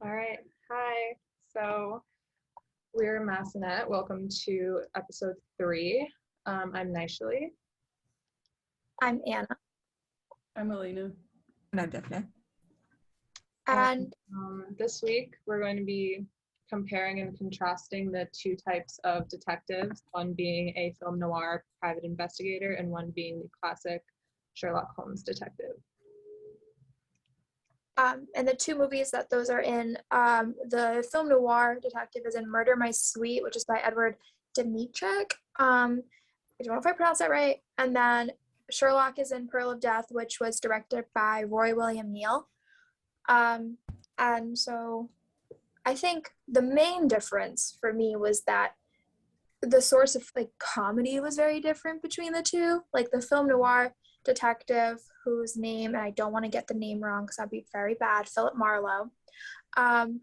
All right. Hi. So we're Massenet. Welcome to episode 3. I'm Naishali. I'm Anna. I'm Elena. And I'm Daphne. And And this week we're going to be comparing and contrasting the two types of detectives, one being a film noir private investigator and one being the classic Sherlock Holmes detective. and the two movies that those are in, the film noir detective is in Murder My Sweet, which is by Edward Dmytryk. I don't know if I pronounced that right. And then Sherlock is in Pearl of Death, which was directed by Roy William Neill. And so I think the main difference for me was that the source of like comedy was very different between the two. Like the film noir detective, whose name, and I don't want to get the name wrong because that'd be very bad, Philip Marlowe. Um,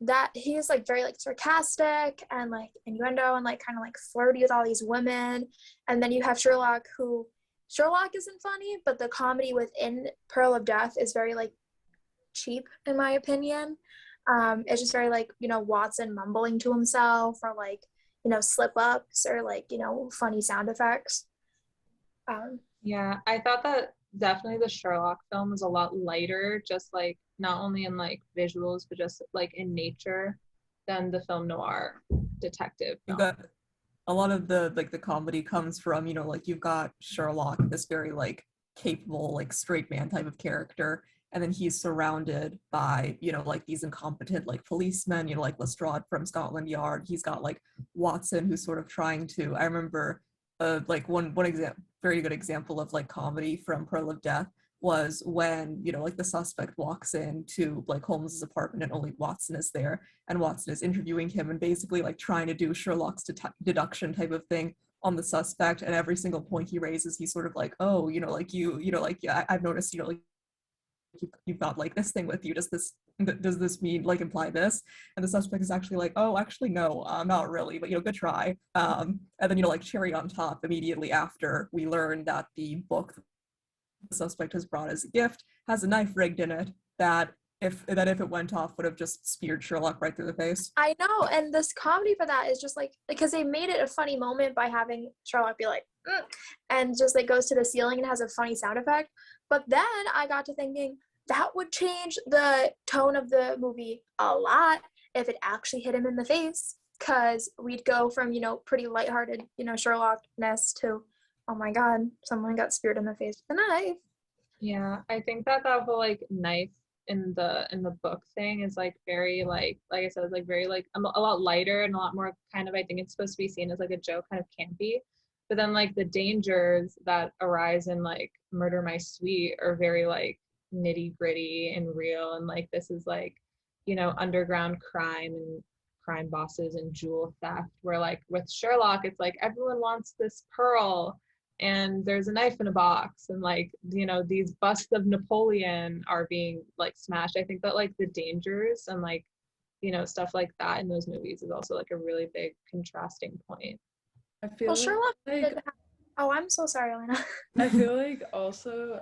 that he's like very like sarcastic and like innuendo and like kind of like flirty with all these women. And then you have Sherlock, who Sherlock isn't funny, but the comedy within Pearl of Death is very like cheap in my opinion. It's just very like, Watson mumbling to himself or like, slip ups or like, funny sound effects. Yeah, I thought that definitely the Sherlock film was a lot lighter, just like not only in like visuals, but just like in nature than the film noir detective You've film. got a lot of the comedy comes from, like you've got Sherlock, this very like capable, like straight man type of character. And then he's surrounded by, like these incompetent like policemen, like Lestrade from Scotland Yard. He's got like Watson who's sort of trying to, I remember like one very good example of like comedy from Pearl of Death was when like the suspect walks into like Holmes's apartment and only Watson is there, and Watson is interviewing him and basically like trying to do Sherlock's deduction type of thing on the suspect, and every single point he raises he's sort of like, oh, like like, yeah, I've noticed, like you've got like this thing with you, does this mean like imply this? And the suspect is actually like, oh, actually no, not really, but good try. And then like cherry on top, immediately after we learn that the book the suspect has brought as a gift has a knife rigged in it if it went off would have just speared Sherlock right through the face. I know, and this comedy for that is just like because they made it a funny moment by having Sherlock be like, and just like goes to the ceiling and has a funny sound effect. But then I got to thinking that would change the tone of the movie a lot if it actually hit him in the face, because we'd go from pretty lighthearted Sherlockness to, oh my god, someone got speared in the face with a knife. Yeah, I think that whole like knife in the book thing is like very like I said, like very like a lot lighter and a lot more kind of, I think it's supposed to be seen as like a joke, kind of campy. But then like the dangers that arise in like Murder My Sweet are very like nitty gritty and real, and like this is like underground crime and crime bosses and jewel theft, where like with Sherlock it's like everyone wants this pearl and there's a knife in a box, and like these busts of Napoleon are being like smashed. I think that like the dangers and like stuff like that in those movies is also like a really big contrasting point. I feel Well, Sherlock like did have, oh, I'm so sorry, Elena. I feel like also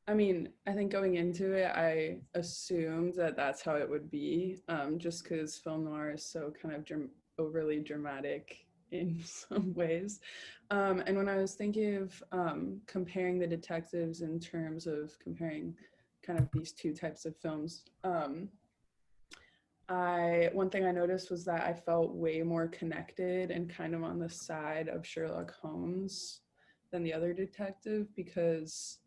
I mean, I think going into it, I assumed that that's how it would be, just because film noir is so kind of overly dramatic in some ways. And when I was thinking of comparing the detectives in terms of comparing kind of these two types of films, one thing I noticed was that I felt way more connected and kind of on the side of Sherlock Holmes than the other detective because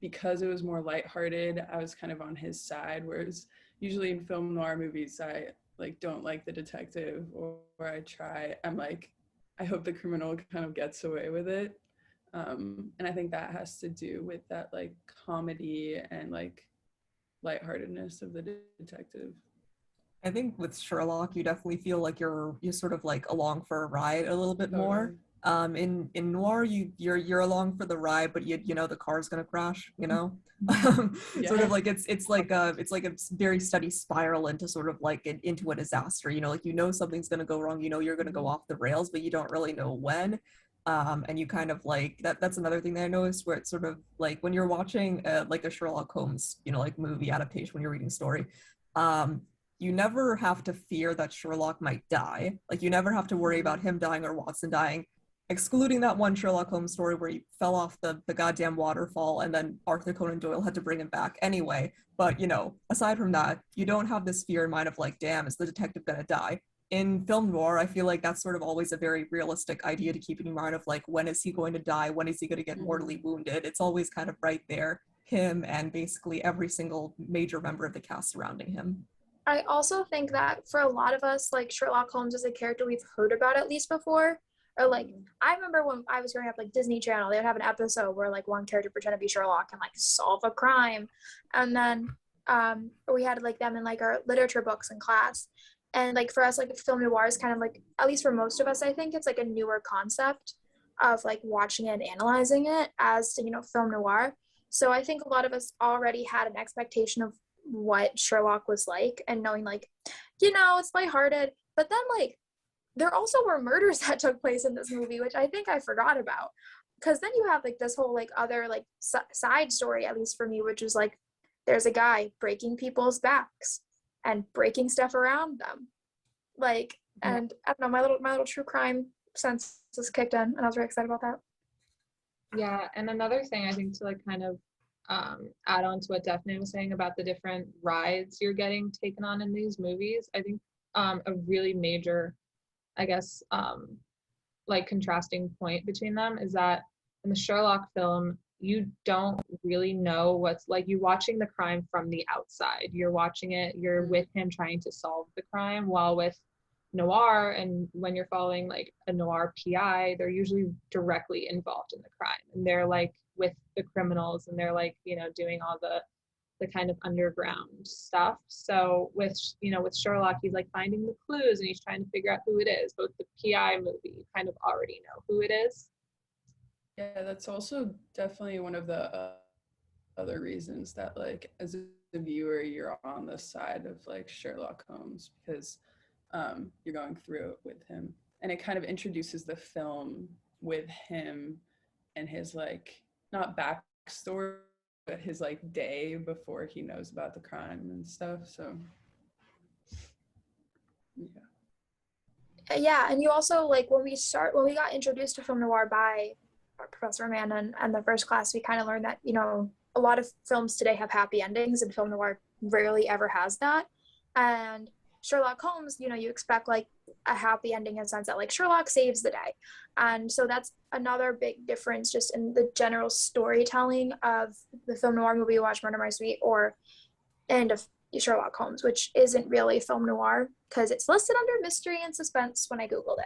it was more lighthearted. I was kind of on his side, whereas usually in film noir movies I like don't like the detective, or I'm like, I hope the criminal kind of gets away with it. And I think that has to do with that like comedy and like lightheartedness of the detective. I think with Sherlock, you definitely feel like you're sort of like along for a ride a little bit more. Totally. In noir, you're along for the ride, but you know the car's gonna crash. Yeah. Sort of like it's like a very steady spiral into sort of like into a disaster. Like something's gonna go wrong. You're gonna go off the rails, but you don't really know when. And you kind of like that's another thing that I noticed, where it's sort of like when you're watching like a Sherlock Holmes, like movie adaptation, when you're reading a story, um, you never have to fear that Sherlock might die. Like you never have to worry about him dying or Watson dying, excluding that one Sherlock Holmes story where he fell off the goddamn waterfall and then Arthur Conan Doyle had to bring him back anyway. But aside from that, you don't have this fear in mind of like, damn, is the detective gonna die? In film noir, I feel like that's sort of always a very realistic idea to keep in mind of like, when is he going to die? When is he going to get mortally wounded? It's always kind of right there, him and basically every single major member of the cast surrounding him. I also think that for a lot of us, like Sherlock Holmes is a character we've heard about at least before. Or like, I remember when I was growing up, like Disney Channel, they would have an episode where like one character pretended to be Sherlock and like solve a crime. And then we had like them in like our literature books in class. And like for us, like film noir is kind of like, at least for most of us, I think it's like a newer concept of like watching it and analyzing it as, film noir. So I think a lot of us already had an expectation of what Sherlock was like, and knowing like, it's lighthearted, but then like there also were murders that took place in this movie, which I think I forgot about. Because then you have like this whole like other like side story, at least for me, which is like there's a guy breaking people's backs and breaking stuff around them, like, and I don't know, my little true crime sense was kicked in, and I was very excited about that. Yeah, and another thing I think to like kind of add on to what Daphne was saying about the different rides you're getting taken on in these movies, I think a really major, I guess, like contrasting point between them is that in the Sherlock film, you don't really know what's like, you watching the crime from the outside. You're watching it, you're with him trying to solve the crime, while with noir, and when you're following like a noir PI, they're usually directly involved in the crime, and they're like with the criminals, and they're like, doing all the kind of underground stuff. So with Sherlock, he's like finding the clues and he's trying to figure out who it is. But with the PI movie, you kind of already know who it is. Yeah, that's also definitely one of the other reasons that like as a viewer you're on the side of like Sherlock Holmes, because you're going through it with him, and it kind of introduces the film with him and his like not backstory, but his like day before he knows about the crime and stuff. So yeah, and you also like when we got introduced to film noir by Professor Amanda and the first class, we kind of learned that a lot of films today have happy endings, and film noir rarely ever has that. And Sherlock Holmes, you expect like a happy ending in the sense that like Sherlock saves the day. And so that's another big difference just in the general storytelling of the film noir movie you watch, Murder My Sweet, and of Sherlock Holmes, which isn't really film noir because it's listed under mystery and suspense when I Googled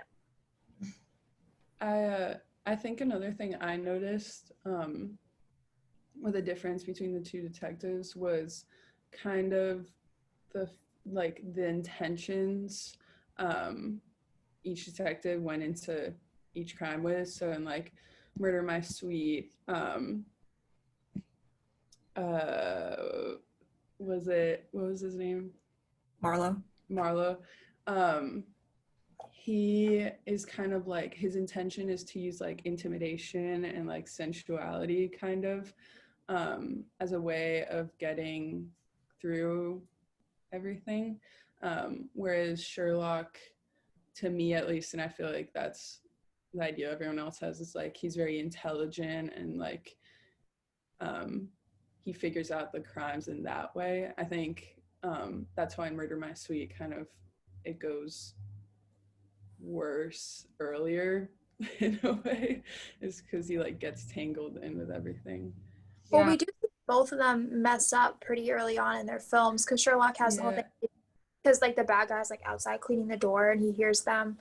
it. I think another thing I noticed with the difference between the two detectives was kind of the intentions each detective went into each crime with. So in like Murder My Sweet, what was his name? Marlowe. He is kind of like, his intention is to use like intimidation and like sensuality kind of as a way of getting through everything. Whereas Sherlock, to me at least, and I feel like that's the idea everyone else has, is like he's very intelligent and like he figures out the crimes in that way. I think that's why in Murder My Sweet kind of it goes worse earlier in a way, is because he like gets tangled in with everything. Well, we do see both of them mess up pretty early on in their films, because Sherlock has the whole thing, because like the bad guy's like outside cleaning the door and he hears them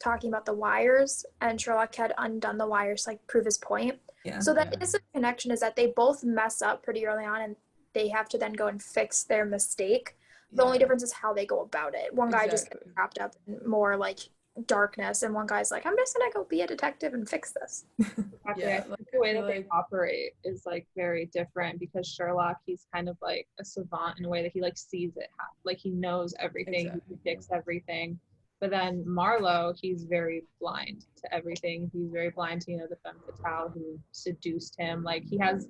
talking about the wires, and Sherlock had undone the wires to like prove his point. So that is a connection, is that they both mess up pretty early on and they have to then go and fix their mistake. The only difference is how they go about it. One guy just gets wrapped up in more like darkness, and one guy's like, I'm just gonna go be a detective and fix this. Exactly. I think the way that they operate is like very different, because Sherlock, he's kind of like a savant in a way that he like sees it happen. Like he knows everything, he predicts everything. But then Marlowe, he's very blind to everything. He's very blind to, the femme fatale who seduced him. Like, he has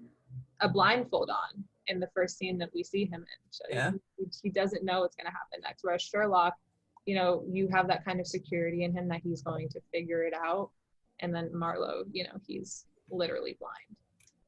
a blindfold on in the first scene that we see him in. So Yeah. he doesn't know what's going to happen next. Whereas Sherlock, you have that kind of security in him that he's going to figure it out. And then Marlowe, he's literally blind.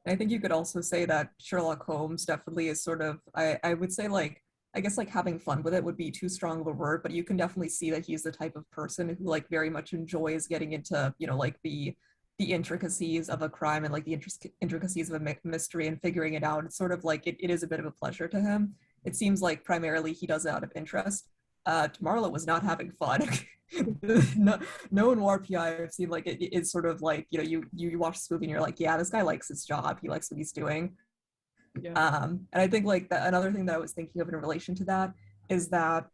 I think you could also say that Sherlock Holmes definitely is sort of, I would say, like, I guess like having fun with it would be too strong of a word, but you can definitely see that he's the type of person who like very much enjoys getting into, like the intricacies of a crime and like the intricacies of a mystery and figuring it out. It's sort of like it is a bit of a pleasure to him. It seems like primarily he does it out of interest. Marlowe was not having fun. no noir PI I've seen like it is sort of like, you watch this movie and you're like, yeah, this guy likes his job. He likes what he's doing. Yeah. And I think like another thing that I was thinking of in relation to that is that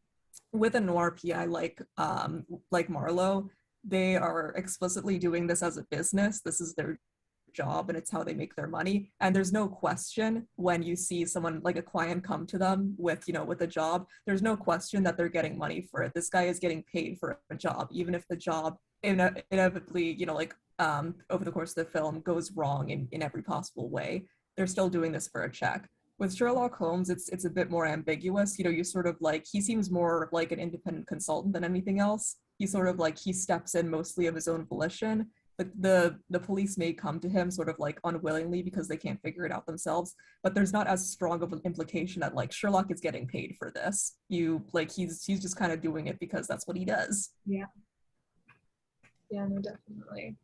with a noir PI like Marlowe, they are explicitly doing this as a business. This is their job and it's how they make their money. And there's no question when you see someone like a client come to them with, with a job, there's no question that they're getting money for it. This guy is getting paid for a job, even if the job inevitably, over the course of the film goes wrong in every possible way. They're still doing this for a check. With Sherlock Holmes, it's a bit more ambiguous. You sort of like, he seems more like an independent consultant than anything else. He sort of like, he steps in mostly of his own volition. The police may come to him sort of like unwillingly because they can't figure it out themselves, but there's not as strong of an implication that like Sherlock is getting paid for this. He's just kind of doing it because that's what he does. Yeah, no, definitely.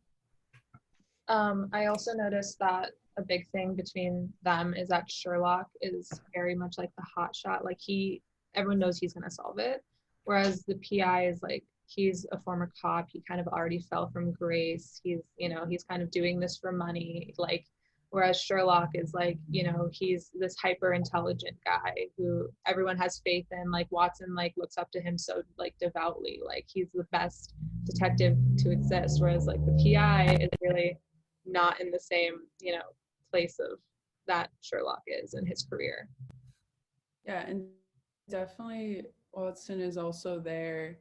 I also noticed that a big thing between them is that Sherlock is very much like the hot shot. Like everyone knows he's gonna solve it, whereas the PI is like, he's a former cop. He kind of already fell from grace. He's kind of doing this for money. Like, whereas Sherlock is like, he's this hyper intelligent guy who everyone has faith in. Like Watson like looks up to him so like devoutly. Like he's the best detective to exist. Whereas like the PI is really not in the same, place of that Sherlock is in his career. Yeah, and definitely Watson is also there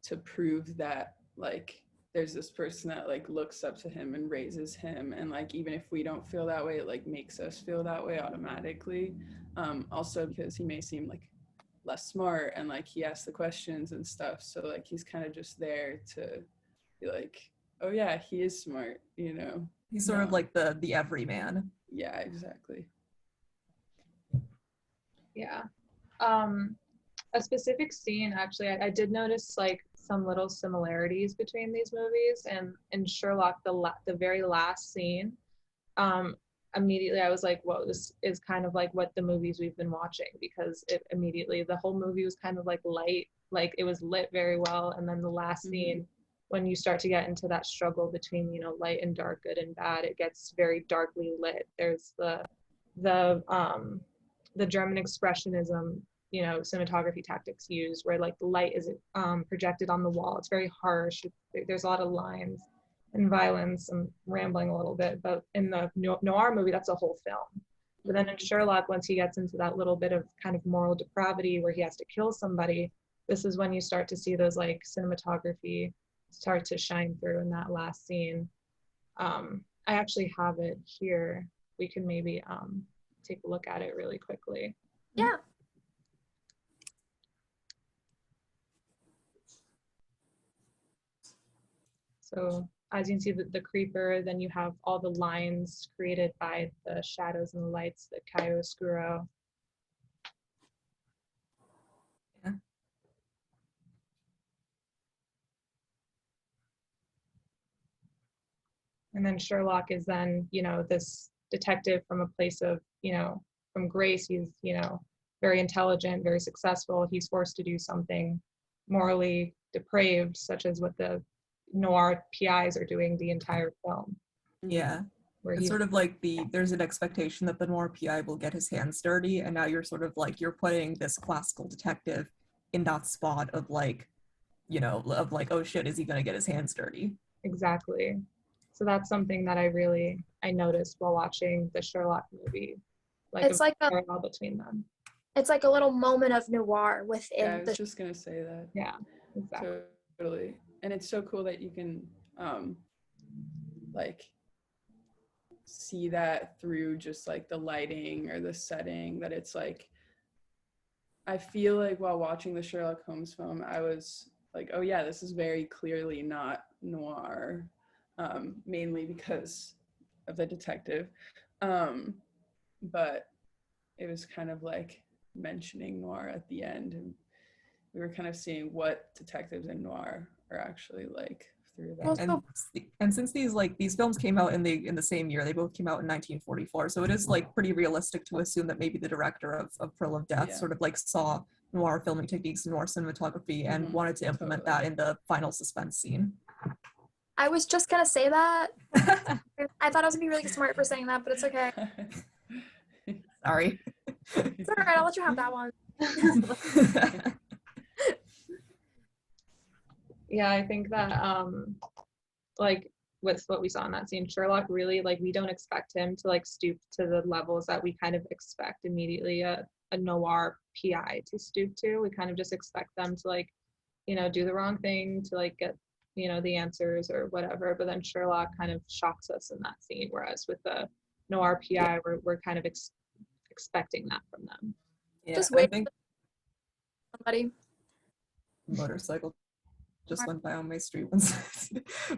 to prove that like there's this person that like looks up to him and raises him, and like even if we don't feel that way, it like makes us feel that way automatically. Also because he may seem like less smart and like he asks the questions and stuff, so like he's kind of just there to be like, oh yeah, he is smart. He's sort of like the everyman. Yeah, exactly. Yeah. A specific scene, actually, I did notice like some little similarities between these movies, and in Sherlock, the very last scene, immediately I was like, whoa, this is kind of like what the movies we've been watching, because the whole movie was kind of like light, like it was lit very well, and then the last scene, when you start to get into that struggle between, light and dark, good and bad, it gets very darkly lit. There's the German expressionism, cinematography tactics used, where like the light is projected on the wall. It's very harsh. There's a lot of lines and violence. I'm rambling a little bit, but in the noir movie, that's a whole film. But then in Sherlock, once he gets into that little bit of kind of moral depravity where he has to kill somebody, this is when you start to see those like cinematography start to shine through in that last scene. I actually have it here. We can maybe take a look at it really quickly. Yeah. So as you can see, the creeper, then you have all the lines created by the shadows and the lights, the chiaroscuro. Yeah. And then Sherlock is then, this detective from a place of, from grace. He's, very intelligent, very successful. He's forced to do something morally depraved, such as what the noir PIs are doing the entire film. Yeah. Where It's sort of like there's an expectation that the noir PI will get his hands dirty, and now you're sort of like, you're putting this classical detective in that spot of like, of like, oh shit, is he gonna get his hands dirty? Exactly. So that's something that I noticed while watching the Sherlock movie. Like It's like a parallel between them. It's like a little moment of noir within Yeah, I was just gonna say that. Yeah, exactly. So Totally. And it's so cool that you can like see that through just like the lighting or the setting, that it's like, I feel like while watching the Sherlock Holmes film, I was like, oh yeah, this is very clearly not noir, mainly because of the detective. But it was kind of like mentioning noir at the end, and we were kind of seeing what detectives in noir are actually like through Well, that. And since these films came out in the same year, they both came out in 1944, so it is like pretty realistic to assume that maybe the director of Pearl of Death sort of like saw noir filming techniques, noir cinematography, and wanted to implement that in the final suspense scene. I was just gonna say that. I thought I was gonna be really smart for saying that, but it's okay. Sorry. It's all right. I'll let you have that one. Yeah, I think that like with what we saw in that scene, Sherlock really, like, we don't expect him to like stoop to the levels that we kind of expect immediately a noir PI to stoop to. We kind of just expect them to like, you know, do the wrong thing to like get, you know, the answers or whatever. But then Sherlock kind of shocks us in that scene, whereas with the noir PI, we're kind of expecting that from them. Yeah, Just I wait think for somebody. motorcycle just went by on my street once.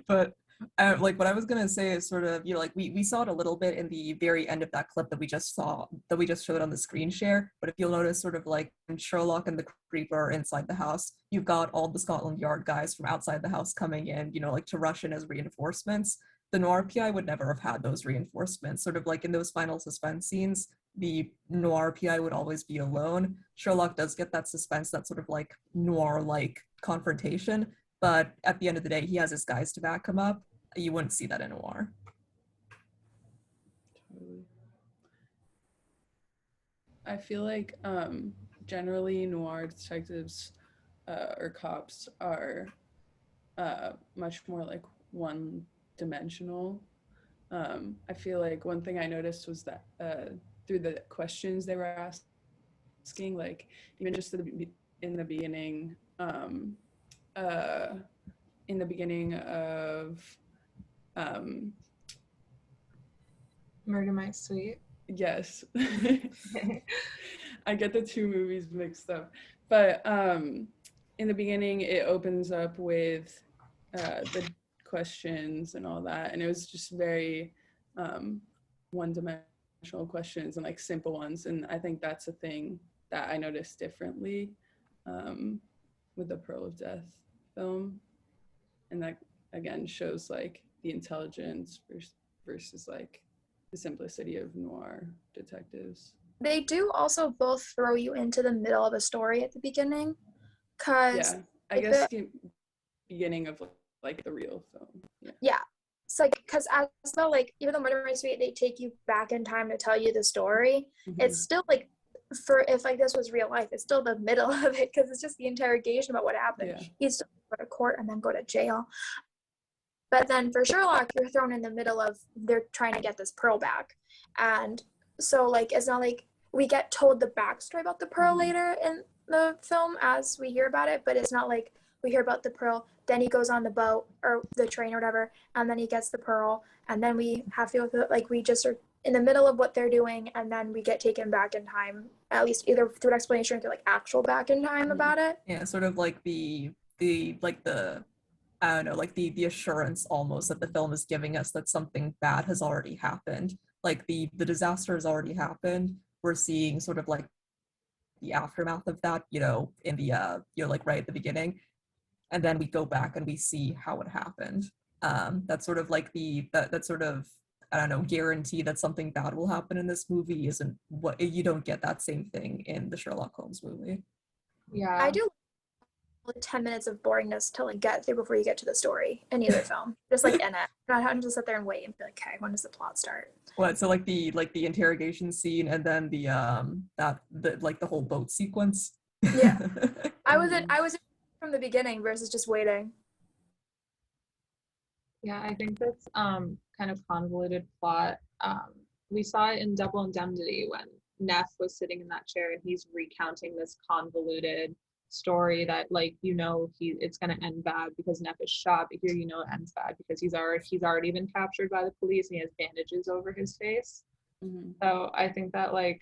But like what I was gonna say is sort of, you know, like we saw it a little bit in the very end of that clip that we just showed on the screen share. But if you'll notice, sort of like when Sherlock and the Creeper are inside the house, you've got all the Scotland Yard guys from outside the house coming in, you know, like to rush in as reinforcements. The noir PI would never have had those reinforcements. Sort of like in those final suspense scenes, the noir PI would always be alone. Sherlock does get that suspense, that sort of like noir-like confrontation, but at the end of the day, he has his guys to back him up. You wouldn't see that in noir. Totally. I feel like generally noir detectives or cops are much more like one-dimensional. I feel like one thing I noticed was that through the questions they were asking, like even just in the beginning, in the beginning of Murder My Sweet. yes, I get the two movies mixed up, but in the beginning it opens up with the questions and all that, and it was just very one-dimensional questions and like simple ones, and I think that's a thing that I noticed differently with the Pearl of Death film, and that again shows like the intelligence versus like the simplicity of noir detectives. They do also both throw you into the middle of a story at the beginning, because I guess the beginning of like the real film. Yeah. It's like, because as though like even though Murder My Sweet, they take you back in time to tell you the story, it's still like, for if like this was real life, it's still the middle of it, because it's just the interrogation about what happened. He's still go to court and then go to jail. But then for Sherlock, you're thrown in the middle of, they're trying to get this pearl back. And so like it's not like we get told the backstory about the pearl later in the film as we hear about it, but it's not like we hear about the pearl, then he goes on the boat or the train or whatever, and then he gets the pearl, and then we have to go through, like we just are in the middle of what they're doing, and then we get taken back in time, at least either through an explanation or through like actual back in time about it. Yeah, sort of like the like the I don't know, like the assurance almost that the film is giving us that something bad has already happened. Like the disaster has already happened. We're seeing sort of like the aftermath of that, you know, in the you know, like right at the beginning. And then we go back and we see how it happened. That's sort of like that sort of, I don't know, guarantee that something bad will happen in this movie isn't what you don't get that same thing in the Sherlock Holmes movie. Yeah. I do like 10 minutes of boringness to like get through before you get to the story in either film. Just like in it. Not having to sit there and wait and be like, okay, when does the plot start? What, so like the interrogation scene and then the like the whole boat sequence? Yeah. I was in from the beginning versus just waiting. Yeah, I think that's kind of convoluted plot. We saw it in Double Indemnity when Neff was sitting in that chair and he's recounting this convoluted story that like it's gonna end bad because Neff is shot, but here it ends bad because he's already been captured by the police and he has bandages over his face. Mm-hmm. So I think that like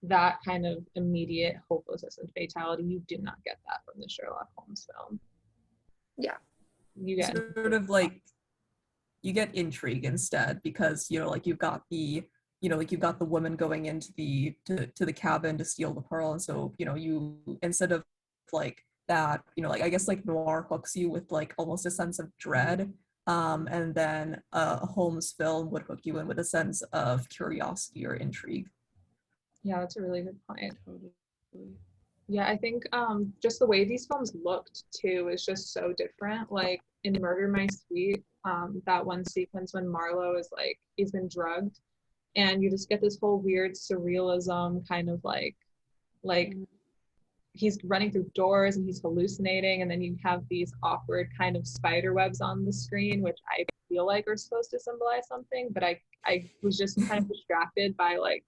that kind of immediate hopelessness and fatality, you do not get that from the Sherlock Holmes film. Yeah. You get sort of like you get intrigue instead because like you've got the you've got the woman going into to the cabin to steal the pearl, and so you instead of like that like I guess like noir hooks you with like almost a sense of dread, and then a Holmes film would hook you in with a sense of curiosity or intrigue. Yeah, that's a really good point. Totally. Yeah, I think just the way these films looked too is just so different. Like in Murder My Sweet, that one sequence when Marlowe is like he's been drugged, and you just get this whole weird surrealism kind of like he's running through doors and he's hallucinating, and then you have these awkward kind of spider webs on the screen, which I feel like are supposed to symbolize something, but I was just kind of distracted by like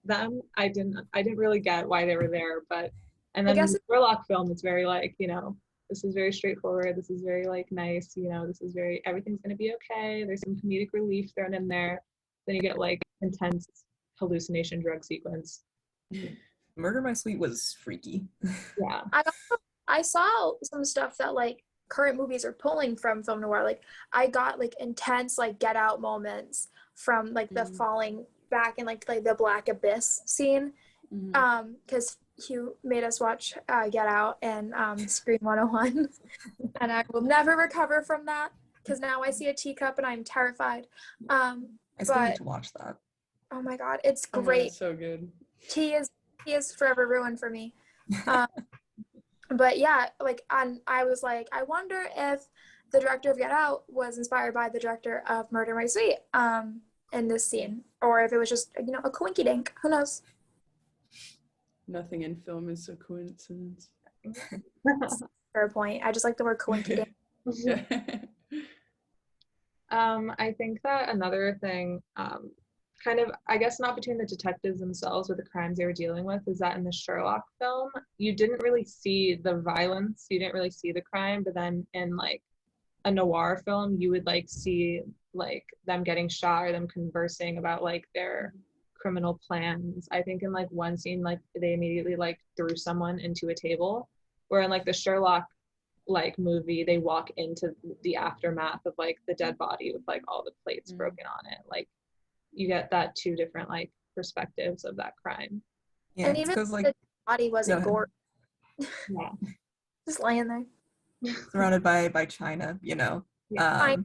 them. I didn't really get why they were there, but and then the Sherlock film, it's very like this is very straightforward, this is very like nice, this is very everything's gonna be okay, there's some comedic relief thrown in there, then you get like intense hallucination drug sequence. Murder My Sweet was freaky. Yeah. I saw some stuff that like current movies are pulling from film noir. Like I got like intense like Get Out moments from like the falling back in like the Black Abyss scene, because Hugh made us watch Get Out and Scream 101, and I will never recover from that because now I see a teacup and I'm terrified. I still need to watch that. Oh my god, it's great. So good. He is forever ruined for me. But yeah, like I was like, I wonder if the director of Get Out was inspired by the director of Murder My Sweet in this scene, or if it was just a coinky dink. Who knows? Nothing in film is a coincidence. Fair point. I just like the word coinky dink. Yeah. I think that another thing, kind of, I guess not between the detectives themselves with the crimes they were dealing with, is that in the Sherlock film, you didn't really see the violence, you didn't really see the crime, but then in like a noir film, you would like see like them getting shot or them conversing about like their criminal plans. I think in like one scene, like they immediately like threw someone into a table, where in like the Sherlock like movie, they walk into the aftermath of like the dead body with like all the plates broken on it. Like you get that two different like perspectives of that crime. Yeah, and even like the body wasn't gore. Yeah. Just laying there. Surrounded by China, Yeah.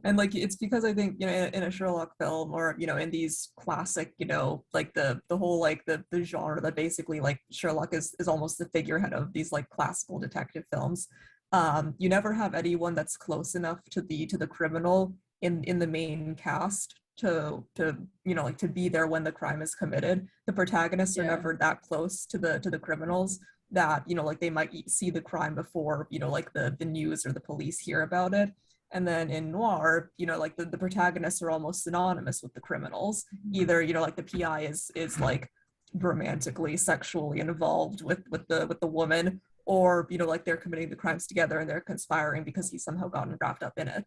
And like it's because I think in a Sherlock film or in these classic like the whole like the genre that basically like Sherlock is almost the figurehead of these like classical detective films. You never have anyone that's close enough to the criminal in the main cast to like to be there when the crime is committed. The protagonists are never that close to the criminals that like they might see the crime before like the news or the police hear about it. And then in noir, like the protagonists are almost synonymous with the criminals. Either like the PI is like romantically, sexually involved with the woman, or like they're committing the crimes together and they're conspiring because he's somehow gotten wrapped up in it.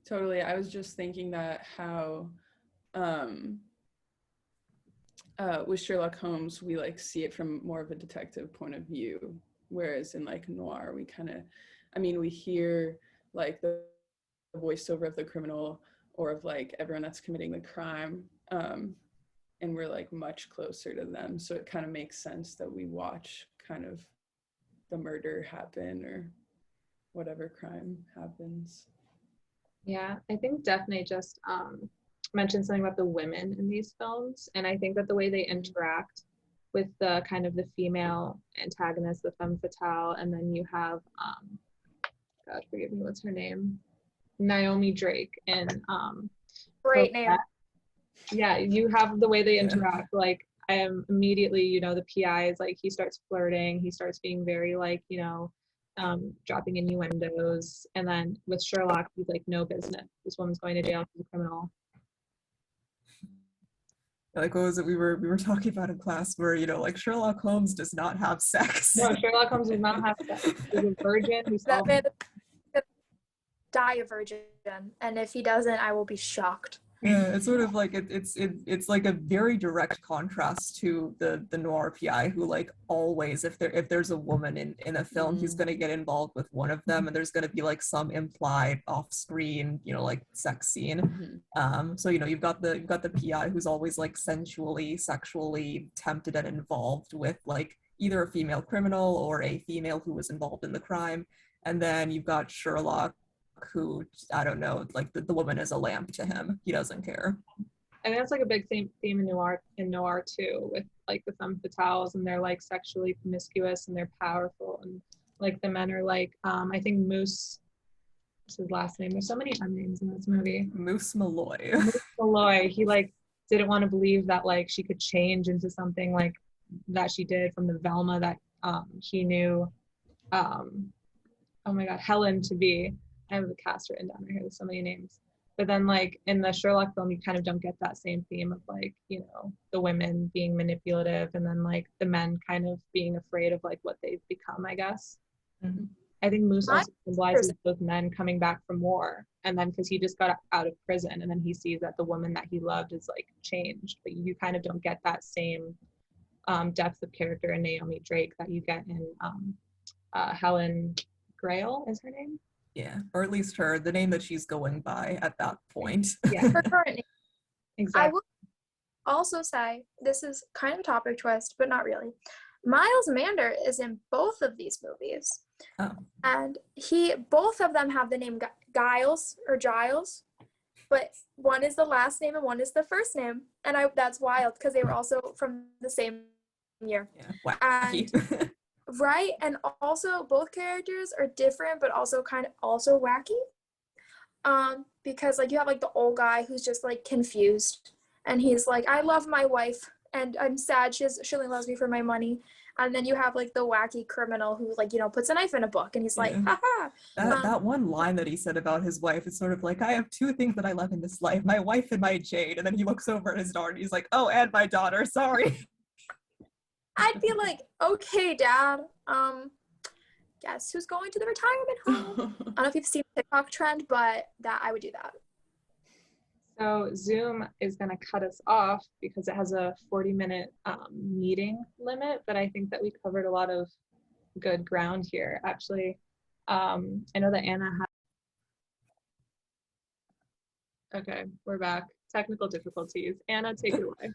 Totally. I was just thinking that how with Sherlock Holmes, we like see it from more of a detective point of view, whereas in like noir, we kind of, we hear like the voiceover of the criminal or of like everyone that's committing the crime, and we're like much closer to them, so it kind of makes sense that we watch kind of the murder happen or whatever crime happens. Yeah, I think Daphne just mentioned something about the women in these films, and I think that the way they interact with the kind of the female antagonist, the femme fatale, and then you have God forgive me, what's her name? Naomi Drake and great name. Yeah, you have the way they interact. Like I am immediately, the PI is like he starts flirting, he starts being very like, dropping innuendos, and then with Sherlock, he's like, no business. This woman's going to jail, she's a criminal. Like, what was it we were talking about in class where, like Sherlock Holmes does not have sex. No, Sherlock Holmes does not have sex. He's a virgin who That solves. man die a virgin, and if he doesn't, I will be shocked. Yeah, it's sort of like it's like a very direct contrast to the noir PI who like always if there's a woman in a film he's gonna get involved with one of them and there's gonna be like some implied off screen like sex scene. So you've got the PI who's always like sensually sexually tempted and involved with like either a female criminal or a female who was involved in the crime, and then you've got Sherlock who, I don't know, like the woman is a lamp to him. He doesn't care. And that's like a big theme in noir too, with like the femme fatales, and they're like sexually promiscuous and they're powerful, and like the men are like I think Moose, what's his last name? There's so many names in this movie. Moose Malloy. Moose Malloy. He like didn't want to believe that like she could change into something like that she did from the Velma that he knew oh my god, Helen to be. I have the cast written down right here. There's so many names. But then like in the Sherlock film, you kind of don't get that same theme of like, the women being manipulative and then like the men kind of being afraid of like what they've become, I guess. Mm-hmm. I think Moose also symbolizes those men coming back from war. And then because he just got out of prison and then he sees that the woman that he loved is like changed. But you kind of don't get that same depth of character in Naomi Drake that you get in Helen Grail is her name. Yeah, or at least the name that she's going by at that point. Yeah, her current name. Exactly. I will also say, this is kind of a topic twist, but not really. Miles Mander is in both of these movies. Oh. And both of them have the name Giles, but one is the last name and one is the first name. And that's wild because they were also from the same year. Yeah, wacky. And right, and also both characters are different but also kind of also wacky, because like you have like the old guy who's just like confused and he's like, I love my wife and I'm sad she only loves me for my money. And then you have like the wacky criminal who like puts a knife in a book and he's like, haha. That one line that he said about his wife is sort of like, I have two things that I love in this life, my wife and my jade. And then he looks over at his daughter and he's like, oh, and my daughter, sorry. I'd be like, okay, Dad. Guess who's going to the retirement home? I don't know if you've seen the TikTok trend, but that I would do that. So Zoom is going to cut us off because it has a 40-minute meeting limit, but I think that we covered a lot of good ground here. Actually, I know that Anna had... Okay, we're back. Technical difficulties. Anna, take it away.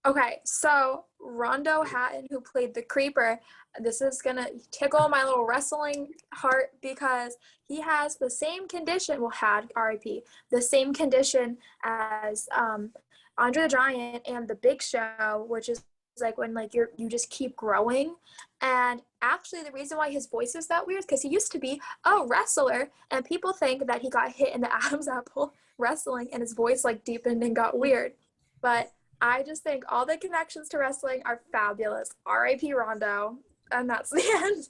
Okay, so Rondo Hatton, who played the Creeper, this is gonna tickle my little wrestling heart because he has the same condition, had RIP, the same condition as Andre the Giant and the Big Show, which is like when like you just keep growing. And actually the reason why his voice is that weird is because he used to be a wrestler and people think that he got hit in the Adam's apple wrestling and his voice like deepened and got weird. But I just think all the connections to wrestling are fabulous. R.I.P. Rondo. And that's the end.